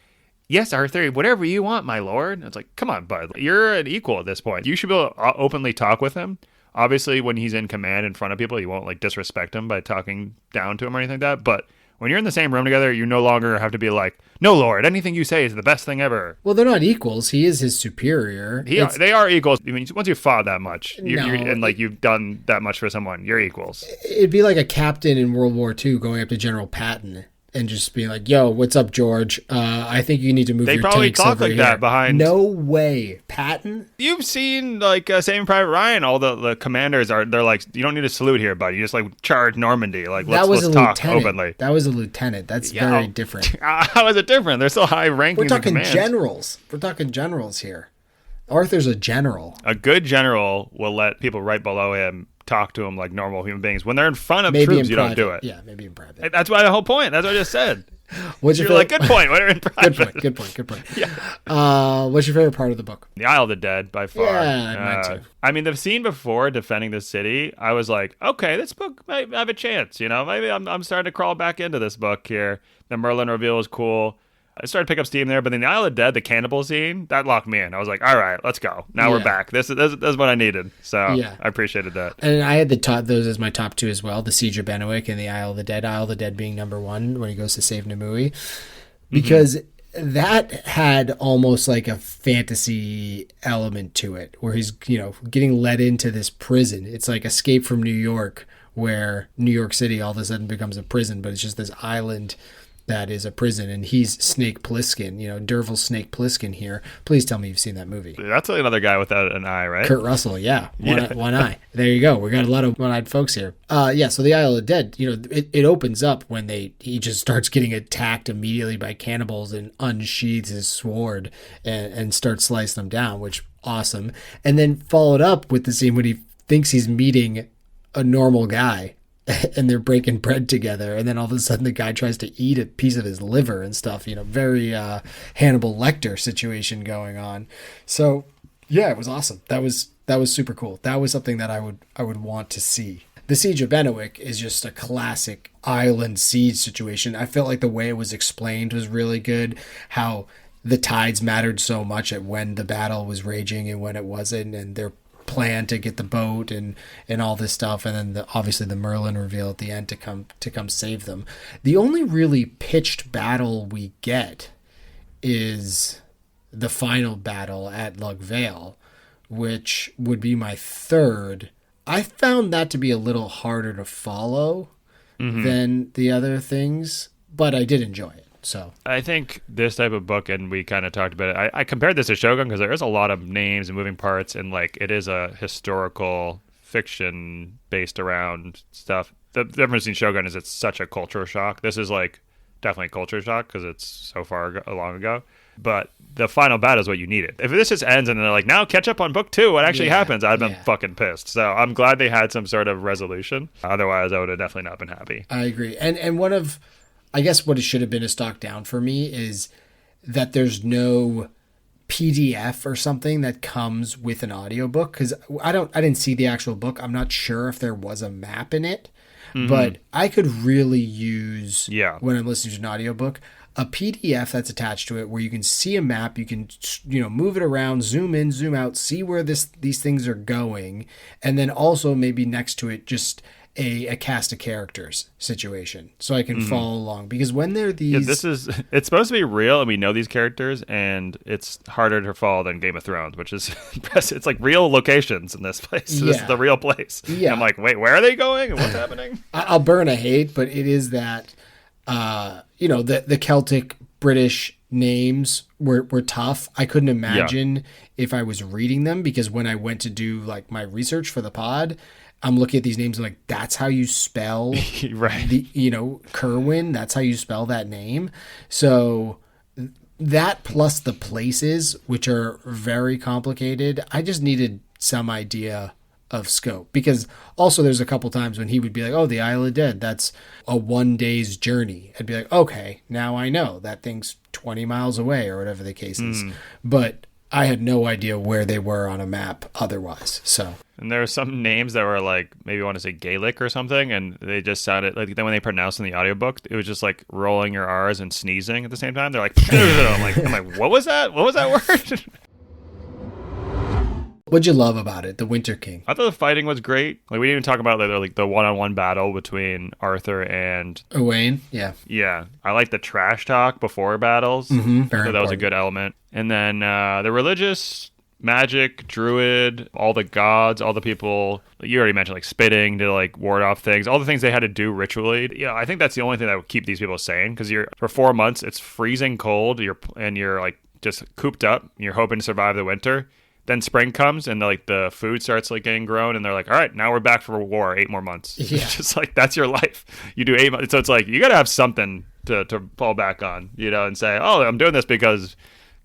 yes, Arthur, whatever you want, my lord. And it's like, come on, bud. You're an equal at this point. You should be able to openly talk with him. Obviously, when he's in command in front of people, you won't like disrespect him by talking down to him or anything like that. But when you're in the same room together, you no longer have to be like, no, Lord, anything you say is the best thing ever. Well, they're not equals. He is his superior. They are equals. I mean, once you've fought that much and like you've done that much for someone, you're equals. It'd be like a captain in World War II going up to General Patton and just being like, yo, what's up, George? I think you need to move your tanks over here. They probably talk like that behind. No way. Patton? You've seen, like, Saving Private Ryan, all the commanders they're like, you don't need to salute here, buddy. You just, like, charge Normandy. Like, let's talk openly. That was a lieutenant. That's very different. How is it different? They're still high-ranking. We're talking generals. We're talking generals here. Arthur's a general. A good general will let people right below him talk to him like normal human beings. When they're in front of troops, you don't do it. Yeah, maybe in private. That's why the whole point. That's what I just said. You're like, good point. When they're in private. Good point. Yeah. What's your favorite part of the book? The Isle of the Dead, by far. Yeah, mine too. I mean, the scene before defending the city, I was like, okay, this book might have a chance. You know, maybe I'm starting to crawl back into this book here. The Merlin reveal is cool. I started to pick up steam there, but then the Isle of Dead, the cannibal scene, that locked me in. I was like, all right, let's go. Now we're back. This is what I needed. So I appreciated that. And I had those as my top 2 as well, the Siege of Benwick and the Isle of the Dead. Isle of the Dead being number 1 when he goes to save Nimue. Because that had almost like a fantasy element to it, where he's, getting led into this prison. It's like Escape from New York, where New York City all of a sudden becomes a prison, but it's just this island that is a prison, and he's Snake Plissken, Dervil Snake Plissken here. Please tell me you've seen that movie. That's another guy without an eye, right? Kurt Russell, yeah. One eye. There you go. We got a lot of one-eyed folks here. So the Isle of Dead, it opens up when he just starts getting attacked immediately by cannibals and unsheathes his sword and starts slicing them down, which awesome. And then followed up with the scene when he thinks he's meeting a normal guy, and they're breaking bread together, and then all of a sudden the guy tries to eat a piece of his liver and stuff. Very Hannibal Lecter situation going on. So yeah, it was awesome. That was super cool. That was something that I would want to see. The Siege of Benwick is just a classic island siege situation. I felt like the way it was explained was really good. How the tides mattered so much at when the battle was raging and when it wasn't, and their plan to get the boat and all this stuff, and then obviously the Merlin reveal at the end to come save them. The only really pitched battle we get is the final battle at Lug Vale, which would be my 3rd. I found that to be a little harder to follow than the other things, but I did enjoy it. So I think this type of book, and we kind of talked about it, I compared this to Shogun because there is a lot of names and moving parts, and like it is a historical fiction based around stuff. The difference in Shogun is it's such a culture shock. This is like definitely a culture shock because it's so far long ago. But the final battle is what you needed. If this just ends and they're like, now catch up on book 2, what actually happens? I'd been fucking pissed. So I'm glad they had some sort of resolution. Otherwise, I would have definitely not been happy. I agree. And one of, I guess what it should have been a stock down for me is that there's no PDF or something that comes with an audiobook, because I didn't see the actual book. I'm not sure if there was a map in it, but I could really use when I'm listening to an audiobook a PDF that's attached to it where you can see a map, you can move it around, zoom in, zoom out, see where these things are going, and then also maybe next to it just a cast of characters situation, so I can follow along. Because when they're these, it's supposed to be real, and we know these characters, and it's harder to follow than Game of Thrones, which is impressive. It's like real locations in this place. This is the real place. Yeah. I'm like, wait, where are they going, and what's happening? I'll burn a hate, but it is that the Celtic British names were tough. I couldn't imagine if I was reading them, because when I went to do like my research for the pod, I'm looking at these names and like, that's how you spell Kerwin. That's how you spell that name. So that plus the places, which are very complicated, I just needed some idea of scope, because also there's a couple times when he would be like, oh, the Isle of Dead, that's a 1 day's journey. I'd be like, okay, now I know that thing's 20 miles away or whatever the case is. But I had no idea where they were on a map otherwise. So, and there were some names that were like, maybe you want to say Gaelic or something, and they just sounded like, then when they pronounced in the audiobook, it was just like rolling your R's and sneezing at the same time. They're like, I'm like, what was that? What was that word? What'd you love about it, the Winter King? I thought the fighting was great. Like, we didn't even talk about the one-on-one battle between Arthur and Owain. Yeah. I like the trash talk before battles. That was a good element. And then the religious magic, druid, all the gods, all the people you already mentioned, like spitting to like ward off things, all the things they had to do ritually. Yeah, I think that's the only thing that would keep these people sane, because for 4 months it's freezing cold. You're like just cooped up. You're hoping to survive the winter. Then spring comes and like the food starts like getting grown, and they're like, all right, now we're back for war, 8 more months. Yeah. It's just like, that's your life. You do 8 months. So it's like, you got to have something to fall back on, and say, oh, I'm doing this because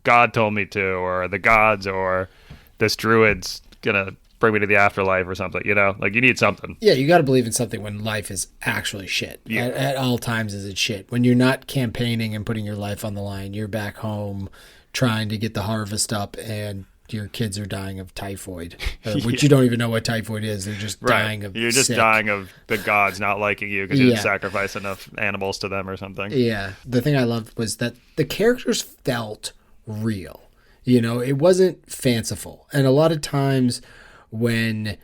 God told me to, or the gods, or this druid's going to bring me to the afterlife or something, like you need something. Yeah. You got to believe in something when life is actually shit. Yeah. At all times is it shit. When you're not campaigning and putting your life on the line, you're back home trying to get the harvest up and your kids are dying of typhoid, which you don't even know what typhoid is. They're just dying of You're just sick. dying of the gods not liking you because you didn't sacrifice enough animals to them or something. Yeah. The thing I loved was that the characters felt real. You know, it wasn't fanciful. And a lot of times when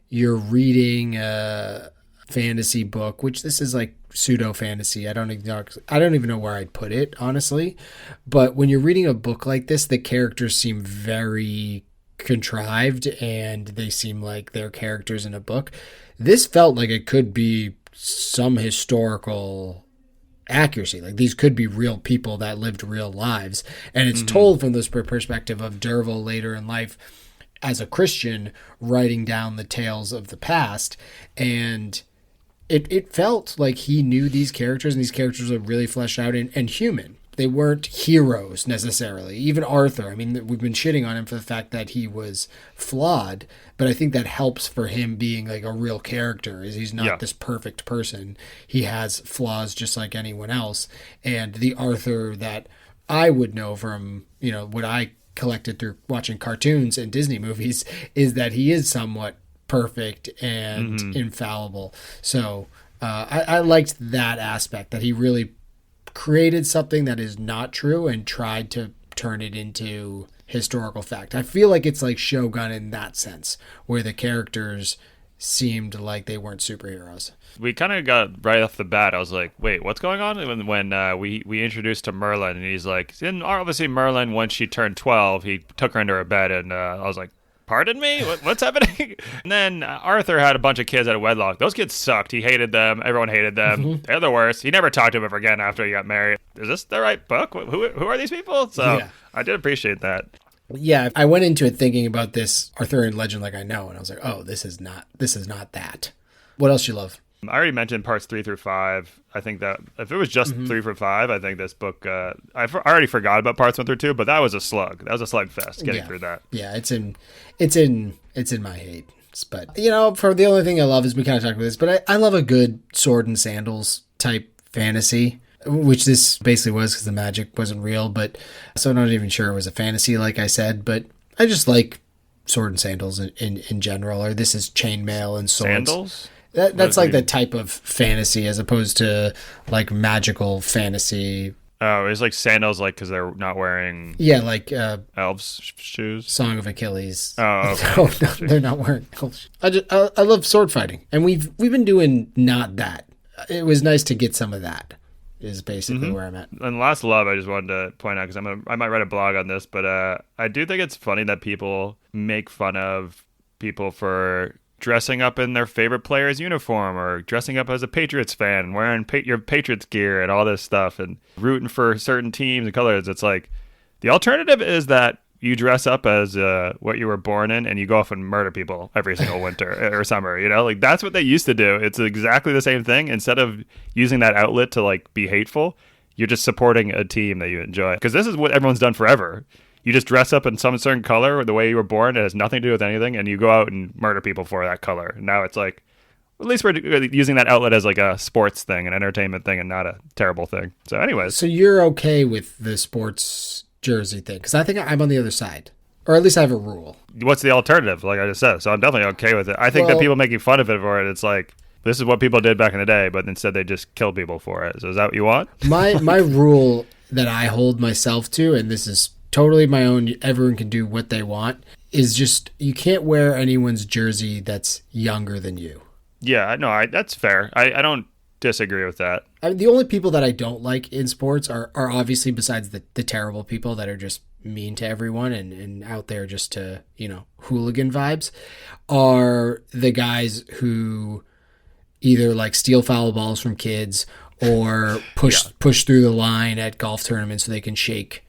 you're reading a fantasy book, which this is like pseudo fantasy, I don't even know where I'd put it, honestly. But when you're reading a book like this, the characters seem very contrived and they seem like they're characters in a book. This felt like it could be some historical accuracy. Like these could be real people that lived real lives. And it's told from this perspective of Derville later in life as a Christian writing down the tales of the past. And it felt like he knew these characters, and these characters were really fleshed out and human. They weren't heroes necessarily. Even Arthur, I mean, we've been shitting on him for the fact that he was flawed, but I think that helps for him being like a real character, is he's not this perfect person. He has flaws just like anyone else. And the Arthur that I would know from, you know, what I collected through watching cartoons and Disney movies is that he is somewhat perfect and infallible. So I liked that aspect, that he really created something that is not true and tried to turn it into historical fact. I feel like it's like Shogun in that sense, where the characters seemed like they weren't superheroes. We kind of got right off the bat. I was like, wait, what's going on? When we introduced to Merlin, and he's like, and obviously Merlin, once she turned 12, he took her into her bed, and I was like, pardon me? What's happening? And then Arthur had a bunch of kids out of wedlock. Those kids sucked. He hated them. Everyone hated them. They're the worst. He never talked to him ever again after he got married. Is this the right book? Who are these people? So I did appreciate that. Yeah, I went into it thinking about this Arthurian legend like I know, and I was like, oh, this is not that. What else you love? I already mentioned parts 3 through 5. I think that if it was just 3 through 5, I think this book, I already forgot about parts 1 through 2, but that was a slug. That was a slugfest getting through that. Yeah, it's in my hate. But, you know, for the only thing I love is, we kind of talked about this, but I love a good sword and sandals type fantasy, which this basically was because the magic wasn't real. But so I'm not even sure it was a fantasy, like I said, but I just like sword and sandals in general, or this is chainmail and swords. Sandals? That's like the type of fantasy as opposed to like magical fantasy. Oh, it's like sandals, like because they're not wearing like elves' shoes. Song of Achilles. Oh, okay. No, they're not wearing elves. I love sword fighting, and we've been doing not that. It was nice to get some of that. Is basically where I'm at. And last love, I just wanted to point out, because I might write a blog on this, but I do think it's funny that people make fun of people for dressing up in their favorite player's uniform, or dressing up as a Patriots fan, wearing your Patriots gear and all this stuff, and rooting for certain teams and colors. It's like, the alternative is that you dress up as what you were born in, and you go off and murder people every single winter or summer, you know? Like, that's what they used to do. It's exactly the same thing. Instead of using that outlet to, like, be hateful, you're just supporting a team that you enjoy. Because this is what everyone's done forever. You just dress up in some certain color, or the way you were born. It has nothing to do with anything, and you go out and murder people for that color. And now it's like, at least we're using that outlet as like a sports thing, an entertainment thing, and not a terrible thing. So anyways. So you're okay with the sports jersey thing? Because I think I'm on the other side. Or at least I have a rule. What's the alternative, like I just said? So I'm definitely okay with it. I think that people making fun of it for it, it's like, this is what people did back in the day, but instead they just killed people for it. So is that what you want? My rule that I hold myself to, and this is totally my own, everyone can do what they want, is just, you can't wear anyone's jersey that's younger than you. Yeah, no, that's fair. I don't disagree with that. The only people that I don't like in sports are obviously, besides the terrible people that are just mean to everyone and out there just to, you know, hooligan vibes, are the guys who either like steal foul balls from kids or push through the line at golf tournaments so they can shake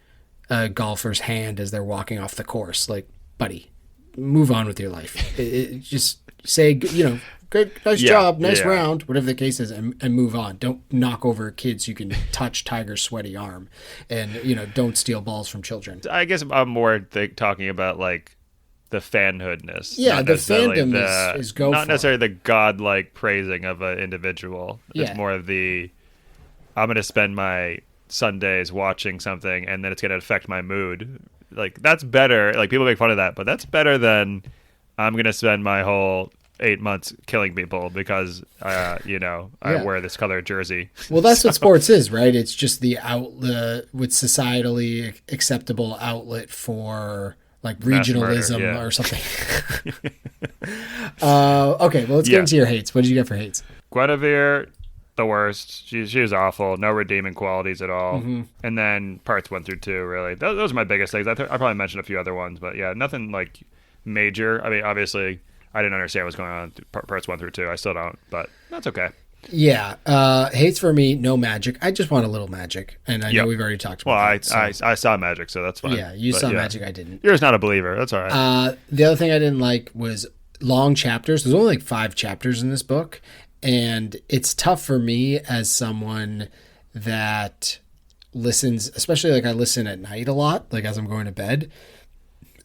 a golfer's hand as they're walking off the course. Like, buddy, move on with your life. Just say, you know, good, nice job, nice round, whatever the case is, and move on. Don't knock over kids so you can touch Tiger's sweaty arm, and, you know, don't steal balls from children. I guess I'm more talking about like the fanhoodness. Yeah, the fandom is go not for necessarily the godlike praising of an individual. Yeah. It's more of the, I'm going to spend my Sundays watching something, and then it's going to affect my mood. like that's better. Like people make fun of that, but that's better than I'm going to spend my whole 8 months killing people because, I wear this color jersey. Well, that's what sports is, right? It's just the outlet with societally acceptable outlet for like regionalism or something. Okay, well, let's get into your hates. What did you get for hates? Guinevere, the worst. She was awful. No redeeming qualities at all. Mm-hmm. And then parts 1 through 2, really. Those are my biggest things. I probably mentioned a few other ones, but yeah, nothing like major. I mean, obviously, I didn't understand what's going on parts 1 through 2. I still don't, but that's okay. Yeah. Hates for me, no magic. I just want a little magic. And I know we've already talked about that. Well, I saw magic, so that's fine. Yeah, you saw magic, I didn't. You're just not a believer. That's all right. The other thing I didn't like was long chapters. There's only like 5 chapters in this book. And it's tough for me as someone that listens, especially like I listen at night a lot, like as I'm going to bed.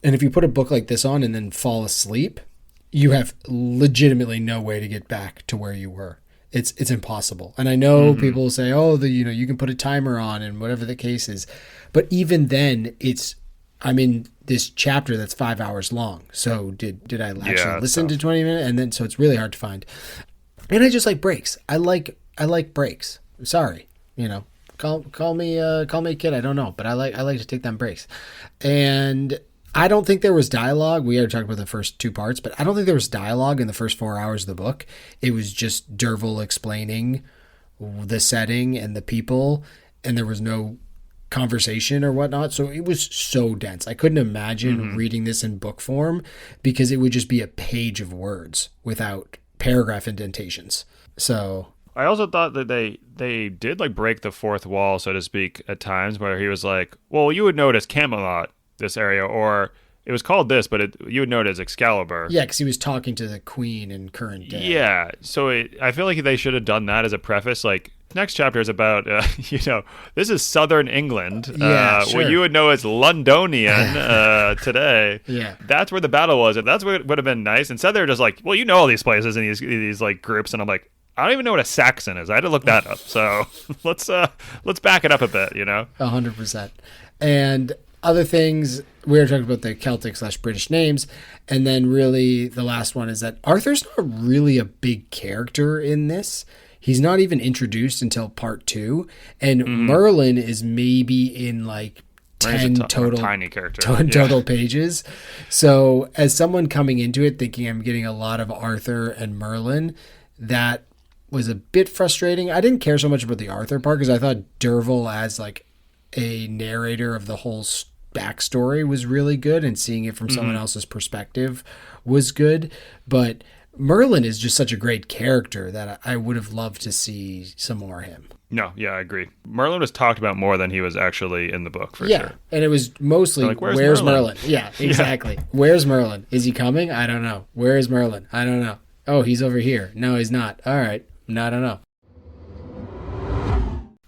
And if you put a book like this on and then fall asleep, you have legitimately no way to get back to where you were. It's impossible. And I know people say, oh, you can put a timer on and whatever the case is. But even then, I'm in this chapter that's 5 hours long. So did I actually listen to 20 minutes? And then, so it's really hard to find. And I just like breaks. I like breaks. Sorry, call me a kid. I don't know, but I like to take them breaks. And I don't think there was dialogue. We already talked about the first 2 parts, but I don't think there was dialogue in the first 4 hours of the book. It was just Dervil explaining the setting and the people, and there was no conversation or whatnot. So it was so dense. I couldn't imagine reading this in book form because it would just be a page of words without paragraph indentations. So I also thought that they did like break the fourth wall, so to speak, at times where he was like, well, you would know it as Camelot, this area, or it was called this, but you would know it as Excalibur. Yeah, because he was talking to the queen in current day. Yeah, so I feel like they should have done that as a preface. Like, next chapter is about, this is southern England, what you would know as Londonian today. Yeah. That's where the battle was, and that's what would have been nice. Instead, they're just like, well, you know all these places and these like groups, and I'm like, I don't even know what a Saxon is. I had to look that up. So let's back it up a bit, 100%. And other things, we were talking about the Celtic/British names, and then really the last one is that Arthur's not really a big character in this. He's not even introduced until part 2, and Merlin is maybe in like 10 total tiny character. Total pages. So as someone coming into it thinking I'm getting a lot of Arthur and Merlin, that was a bit frustrating. I didn't care so much about the Arthur part because I thought Dervil as like a narrator of the whole backstory was really good, and seeing it from someone else's perspective was good. But Merlin is just such a great character that I would have loved to see some more of him. No, yeah, I agree. Merlin was talked about more than he was actually in the book, for sure. And it was mostly, like, where's Merlin? Yeah, exactly. Yeah. Where's Merlin? Is he coming? I don't know. Where is Merlin? I don't know. Oh, he's over here. No, he's not. All right. I don't know.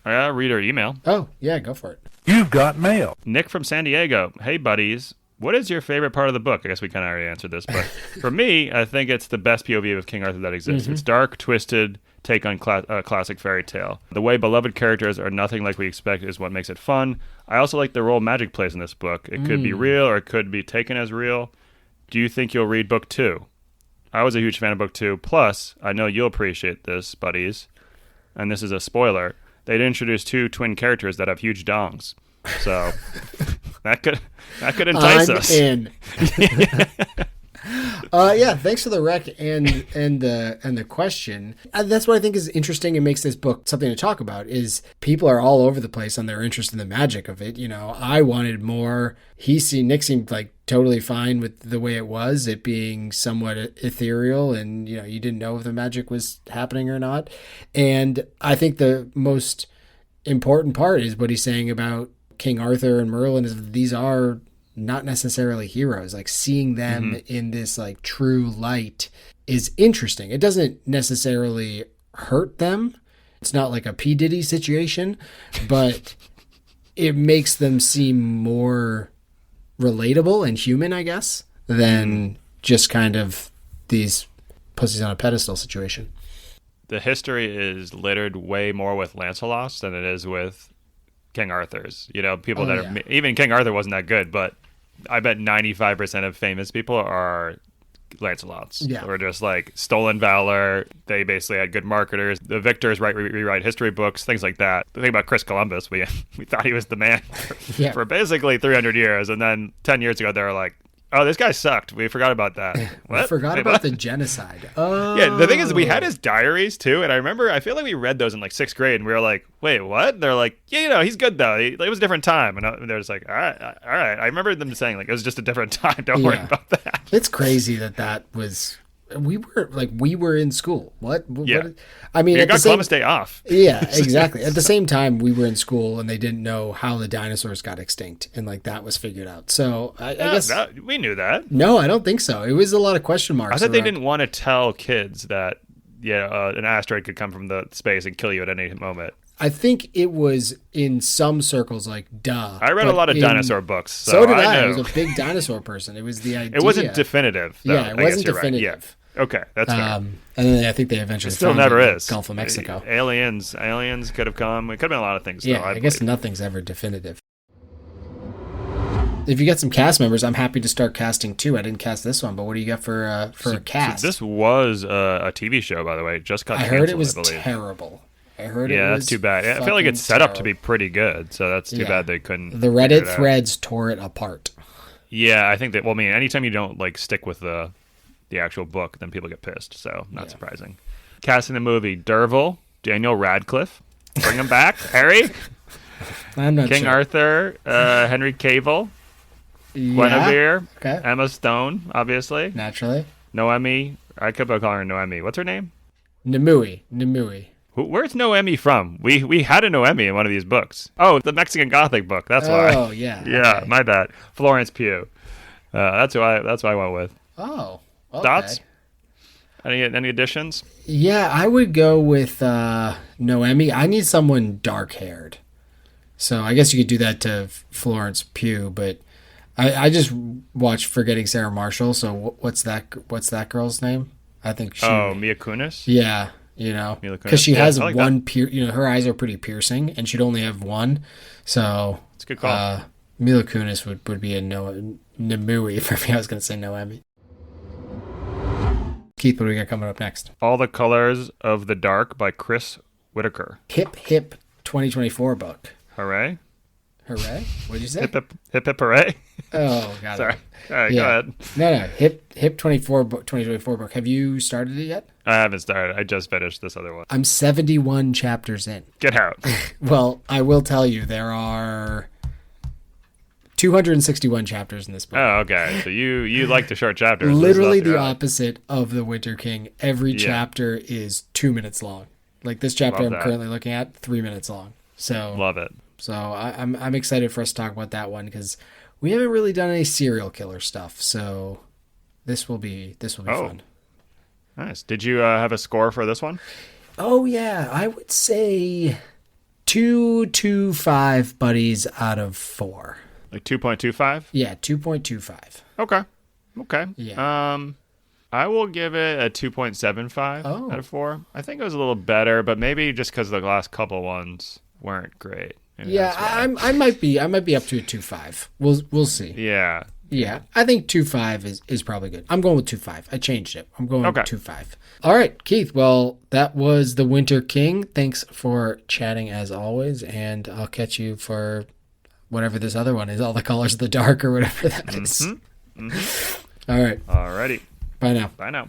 I gotta read our email. Oh, yeah, go for it. You've got mail. Nick from San Diego. Hey, buddies. What is your favorite part of the book? I guess we kind of already answered this, but for me, I think it's the best POV of King Arthur that exists. It's dark, twisted take on classic fairy tale. The way beloved characters are nothing like we expect is what makes it fun. I also like the role magic plays in this book. It could be real or it could be taken as real. Do you think you'll read book 2? I was a huge fan of book 2. Plus, I know you'll appreciate this, buddies. And this is a spoiler. They'd introduce 2 twin characters that have huge dongs. So that could entice us. I'm in. Yeah, thanks for the rec and the question. That's what I think is interesting and makes this book something to talk about. Is people are all over the place on their interest in the magic of it. I wanted more. Nick seemed like totally fine with the way it was, it being somewhat ethereal, and you didn't know if the magic was happening or not. And I think the most important part is what he's saying about King Arthur and Merlin is that these are not necessarily heroes. Like, seeing them in this like true light is interesting. It doesn't necessarily hurt them. It's not like a P. Diddy situation, but it makes them seem more relatable and human, I guess, than just kind of these pussies on a pedestal situation. The history is littered way more with Lancelot's than it is with King Arthur's. People even King Arthur wasn't that good, but I bet 95% of famous people are Lancelots. Yeah. Or just like stolen valor. They basically had good marketers. The victors rewrite history books, things like that. The thing about Chris Columbus, we thought he was the man for basically 300 years. And then 10 years ago, they were like, oh, this guy sucked. We forgot about that. What? We forgot about the genocide. Oh. Yeah, the thing is, we had his diaries, too. And I feel like we read those in like 6th grade. And we were like, wait, what? And they're like, yeah, he's good, though. It was a different time. And they're just like, all right. I remember them saying, like, it was just a different time. Don't worry about that. It's crazy that was... We were in school. What? Yeah. I mean, you got Columbus Day off. Yeah, exactly. At the same time, we were in school and they didn't know how the dinosaurs got extinct, and like that was figured out. So I guess we knew that. No, I don't think so. It was a lot of question marks. I thought they didn't want to tell kids that an asteroid could come from the space and kill you at any moment. I think it was in some circles like, duh. I read a lot of dinosaur books. So did I. I was a big dinosaur person. It was the idea. It wasn't definitive, though. Yeah, it wasn't definitive. Right. Yeah. Okay, that's fair. And then I think they eventually it still found never it in is. Gulf of Mexico. Aliens could have come. It could have been a lot of things. Yeah, though, I guess nothing's ever definitive. If you get some cast members, I'm happy to start casting too. I didn't cast this one, but what do you got for a cast? So this was a TV show, by the way. It just got canceled, I heard it was terrible. I heard it was that's too bad. I feel like it's set up to be pretty good, so that's too bad they couldn't. The Reddit threads tore it apart. Yeah, I think that. Well, I mean, anytime you don't like stick with the actual book, then people get pissed. So not surprising. Casting the movie: Derville, Daniel Radcliffe, bring him back. Harry, I'm not King sure. Arthur, Henry Cavill, Guinevere, Emma Stone, obviously, naturally. Noemi. I kept on calling her Noemi. What's her name? Nimue. Where's Noemi from? We had a Noemi in one of these books. Oh, the Mexican Gothic book. That's why. Oh yeah. Yeah, okay. my bad. Florence Pugh. That's who I went with. Oh. Okay. Thoughts? Any additions? Yeah, I would go with Noemi. I need someone dark-haired. So I guess you could do that to Florence Pugh, but I just watched Forgetting Sarah Marshall. So what's that girl's name? I think she. Oh, Mila Kunis. Yeah, because she has like one. Her eyes are pretty piercing, and she'd only have one. So it's a good call. Mila Kunis would be a Nimue for me. I was going to say Noemi. Keith, what do we got coming up next? All the Colors of the Dark by Chris Whitaker. Hip 2024 book. Hooray. Hooray? What did you say? Hip hooray. Oh, got Sorry. it. All right, go ahead. No. Hip 2024 book. Have you started it yet? I haven't started. I just finished this other one. I'm 71 chapters in. Get out. Well, I will tell you, there are 261 chapters in this book. Oh, okay. So you like the short chapters. Literally the opposite of The Winter King. Every chapter is 2 minutes long. Like this chapter I'm currently looking at, 3 minutes long. So love it. So I'm excited for us to talk about that one because we haven't really done any serial killer stuff. So this will be fun. Nice. Did you have a score for this one? Oh yeah, I would say 2.25 buddies out of 4. Like 2.25? Yeah, 2.25. Okay. Yeah. I will give it a 2.75 out of 4. I think it was a little better, but maybe just because the last couple ones weren't great. Yeah, I might be up to a 2.5. We'll see. Yeah. Yeah, I think 2.5 is probably good. I'm going with 2.5. I changed it. I'm going with 2.5. All right, Keith. Well, that was The Winter King. Thanks for chatting as always, and I'll catch you for whatever this other one is, All the Colors of the Dark or whatever that is. Mm-hmm. All right. Alrighty. Bye now. Bye now.